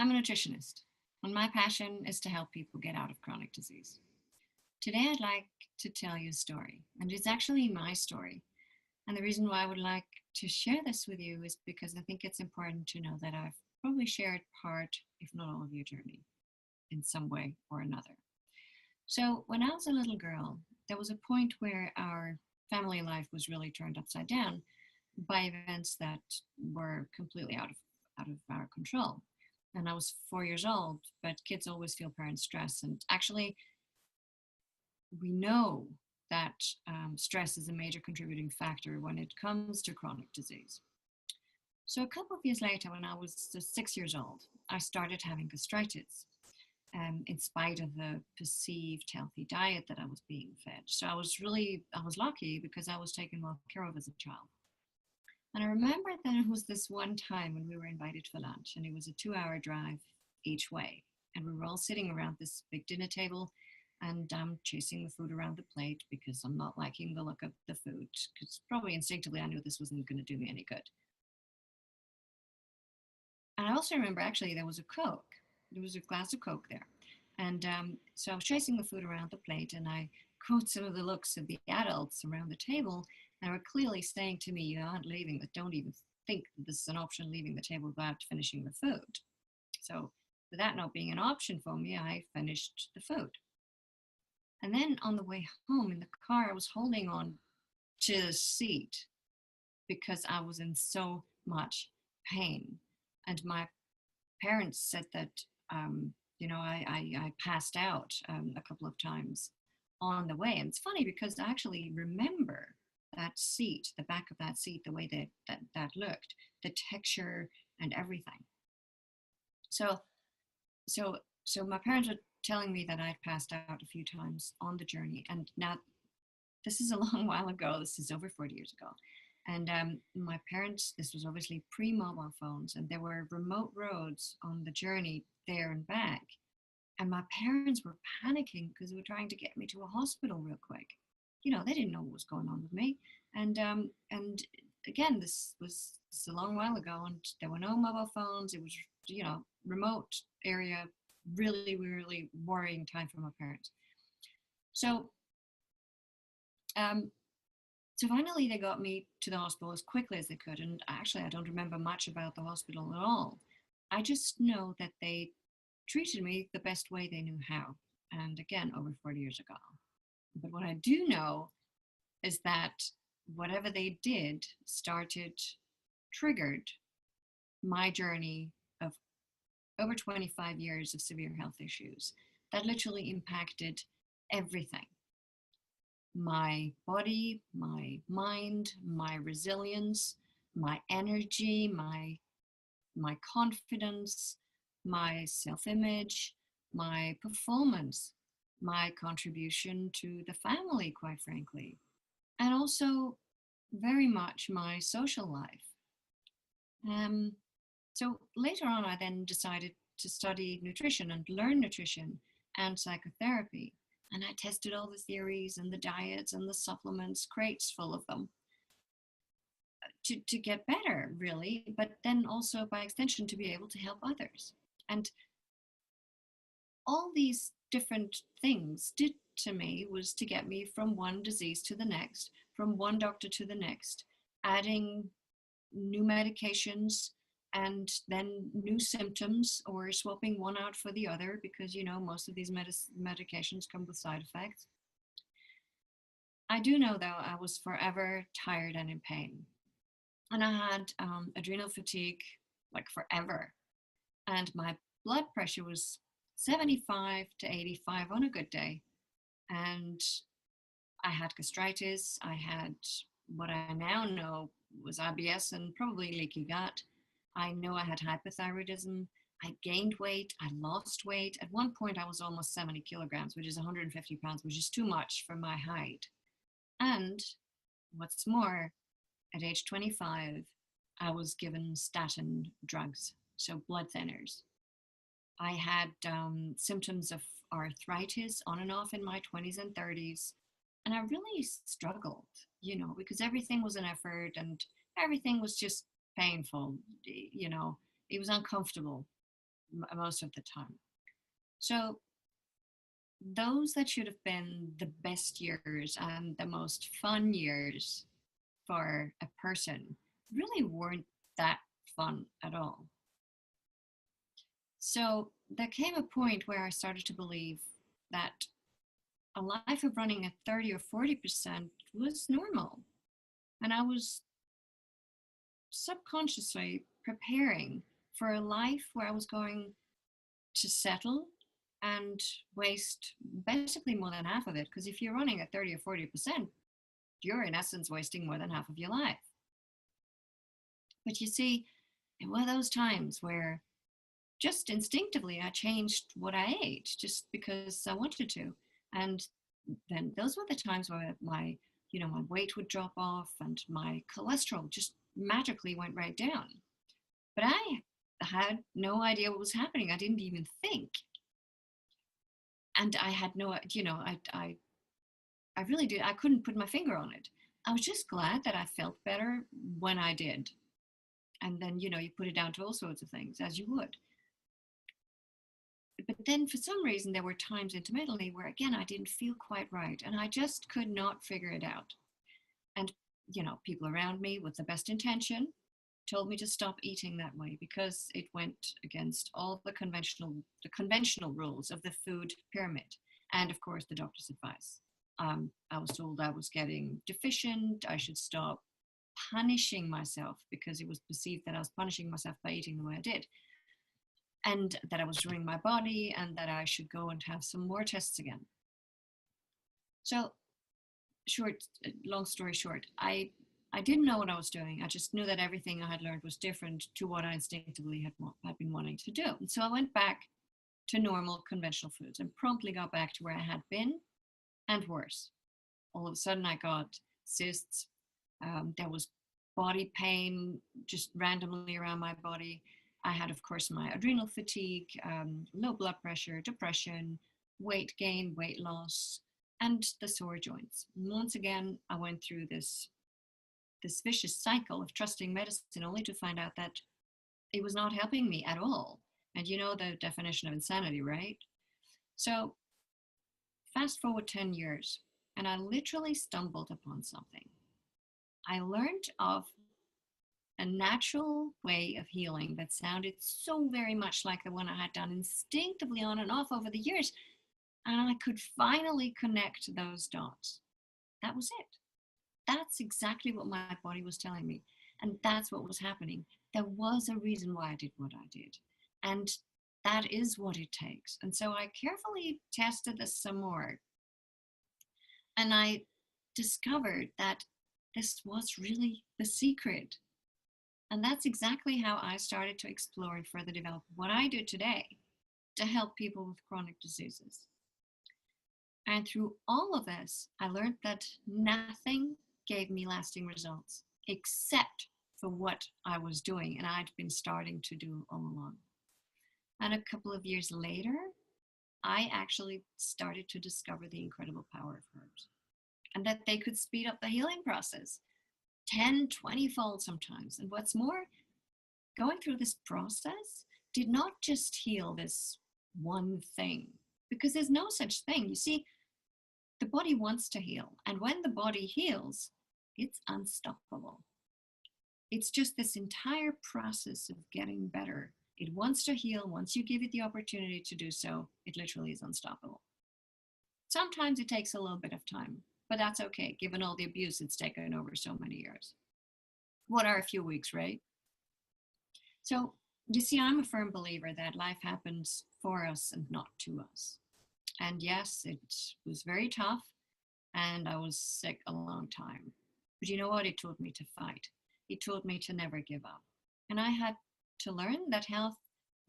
I'm a nutritionist, and my passion is to help people get out of chronic disease. Today, I'd like to tell you a story, and it's actually my story. And the reason why I would like to share this with you is because I think it's important to know that I've probably shared part, if not all, of your journey in some way or another. So, when I was a little girl, there was a point where our family life was really turned upside down by events that were completely out of our control. And I was 4 years old, but kids always feel parent stress. And actually, we know that stress is a major contributing factor when it comes to chronic disease. So a couple of years later, when I was 6 years old, I started having gastritis, in spite of the perceived healthy diet that I was being fed. So I was lucky because I was taken well care of as a child. And I remember that it was this one time when we were invited for lunch, and it was a 2-hour drive each way. And we were all sitting around this big dinner table, and I'm chasing the food around the plate because I'm not liking the look of the food, because probably instinctively I knew this wasn't going to do me any good. And I also remember actually there was a Coke. There was a glass of Coke there. And so I was chasing the food around the plate, and I caught some of the looks of the adults around the table. They were clearly saying to me, "You aren't leaving, but don't even think that this is an option, leaving the table without finishing the food." So with that not being an option for me, I finished the food. And then on the way home in the car, I was holding on to the seat because I was in so much pain. And my parents said that, I passed out a couple of times on the way. And it's funny because I actually remember that seat, the back of that seat, the way that looked, the texture and everything. So my parents were telling me that I'd passed out a few times on the journey. And now this is a long while ago. This is over 40 years ago. And my parents, this was obviously pre-mobile phones, and there were remote roads on the journey there and back. And my parents were panicking because they were trying to get me to a hospital real quick. They didn't know what was going on with me. And again, this was a long while ago, and there were no mobile phones. It was, remote area, really, really worrying time for my parents. So finally they got me to the hospital as quickly as they could. And actually, I don't remember much about the hospital at all. I just know that they treated me the best way they knew how. And again, over 40 years ago. But what I do know is that whatever they did triggered my journey of over 25 years of severe health issues that literally impacted everything. My body, my mind, my resilience, my energy, my confidence, my self-image, my performance, my contribution to the family, quite frankly, and also very much my social life. So later on, I then decided to study nutrition and learn nutrition and psychotherapy. And I tested all the theories and the diets and the supplements, crates full of them, to get better, really, but then also by extension to be able to help others. And all these different things did to me was to get me from one disease to the next, from one doctor to the next, adding new medications and then new symptoms, or swapping one out for the other, because most of these medications come with side effects. I do know, though, I was forever tired and in pain, and I had adrenal fatigue like forever, and my blood pressure was 75 to 85 on a good day, and I had gastritis. I had what I now know was IBS and probably leaky gut. I know I had hypothyroidism. I gained weight. I lost weight. At one point, I was almost 70 kilograms, which is 150 pounds, which is too much for my height. And what's more, at age 25, I was given statin drugs, so blood thinners. I had symptoms of arthritis on and off in my 20s and 30s. And I really struggled, because everything was an effort and everything was just painful. It was uncomfortable. most of the time. So those that should have been the best years and the most fun years for a person really weren't that fun at all. So there came a point where I started to believe that a life of running at 30 or 40% was normal. And I was subconsciously preparing for a life where I was going to settle and waste basically more than half of it. Because if you're running at 30 or 40%, you're in essence wasting more than half of your life. But you see, it were those times where just instinctively I changed what I ate just because I wanted to. And then those were the times where my weight would drop off and my cholesterol just magically went right down. But I had no idea what was happening. I didn't even think. And I had no, I really did. I couldn't put my finger on it. I was just glad that I felt better when I did. And then, you put it down to all sorts of things, as you would. But then for some reason, there were times intermittently where, again, I didn't feel quite right. And I just could not figure it out. And, people around me with the best intention told me to stop eating that way because it went against all the conventional rules of the food pyramid. And of course, the doctor's advice. I was told I was getting deficient. I should stop punishing myself because it was perceived that I was punishing myself by eating the way I did. And that I was ruining my body and that I should go and have some more tests again. So long story short, I didn't know what I was doing. I just knew that everything I had learned was different to what I instinctively had been wanting to do. And so I went back to normal conventional foods and promptly got back to where I had been and worse. All of a sudden I got cysts. There was body pain just randomly around my body. I had, of course, my adrenal fatigue, low blood pressure, depression, weight gain, weight loss, and the sore joints. And once again, I went through this vicious cycle of trusting medicine only to find out that it was not helping me at all. And you know the definition of insanity, right? So fast forward 10 years, and I literally stumbled upon something. I learned of a natural way of healing that sounded so very much like the one I had done instinctively on and off over the years. And I could finally connect those dots. That was it. That's exactly what my body was telling me. And that's what was happening. There was a reason why I did what I did. And that is what it takes. And so I carefully tested this some more. And I discovered that this was really the secret. And that's exactly how I started to explore and further develop what I do today to help people with chronic diseases. And through all of this, I learned that nothing gave me lasting results except for what I was doing and I'd been starting to do all along. And a couple of years later, I actually started to discover the incredible power of herbs and that they could speed up the healing process 10, 20-fold sometimes. And what's more, going through this process did not just heal this one thing, because there's no such thing. You see, the body wants to heal. And when the body heals, it's unstoppable. It's just this entire process of getting better. It wants to heal. Once you give it the opportunity to do so, it literally is unstoppable. Sometimes it takes a little bit of time, but that's okay, given all the abuse it's taken over so many years. What are a few weeks, right? So, you see, I'm a firm believer that life happens for us and not to us. And yes, it was very tough, and I was sick a long time. But you know what? It taught me to fight. It taught me to never give up. And I had to learn that health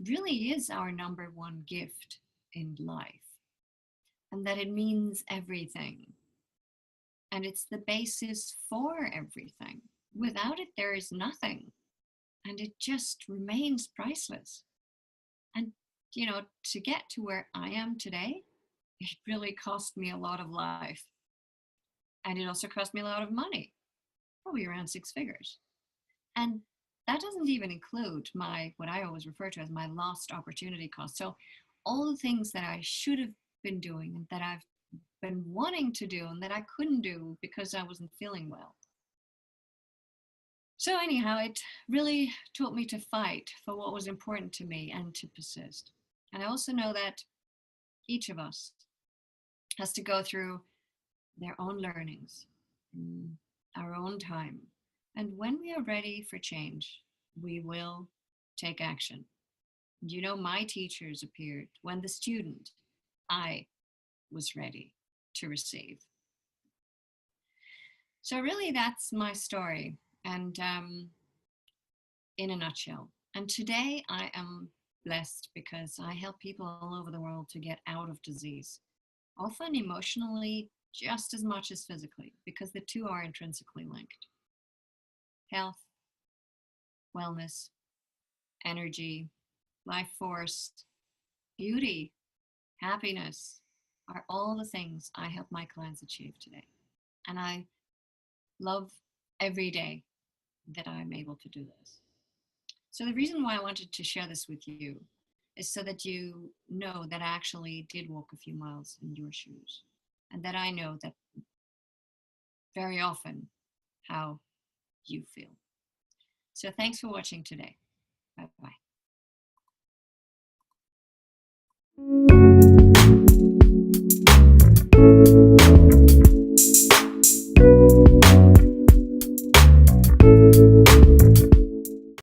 really is our number one gift in life, and that it means everything. And it's the basis for everything. Without it, there is nothing. And it just remains priceless. And, you know, to get to where I am today, it really cost me a lot of life. And it also cost me a lot of money, probably around 6 figures. And that doesn't even include my, what I always refer to as my lost opportunity cost. So all the things that I should have been doing and that I've been wanting to do and that I couldn't do because I wasn't feeling well. So anyhow, it really taught me to fight for what was important to me and to persist. And I also know that each of us has to go through their own learnings in our own time. And when we are ready for change, we will take action. You know, my teachers appeared when the student, I, was ready to receive. So, really, that's my story, and in a nutshell. And today, I am blessed because I help people all over the world to get out of disease, often emotionally just as much as physically, because the two are intrinsically linked. Health, wellness, energy, life force, beauty, happiness are all the things I help my clients achieve today. And I love every day that I'm able to do this. So, the reason why I wanted to share this with you is so that you know that I actually did walk a few miles in your shoes, and that I know that very often how you feel. So, thanks for watching today.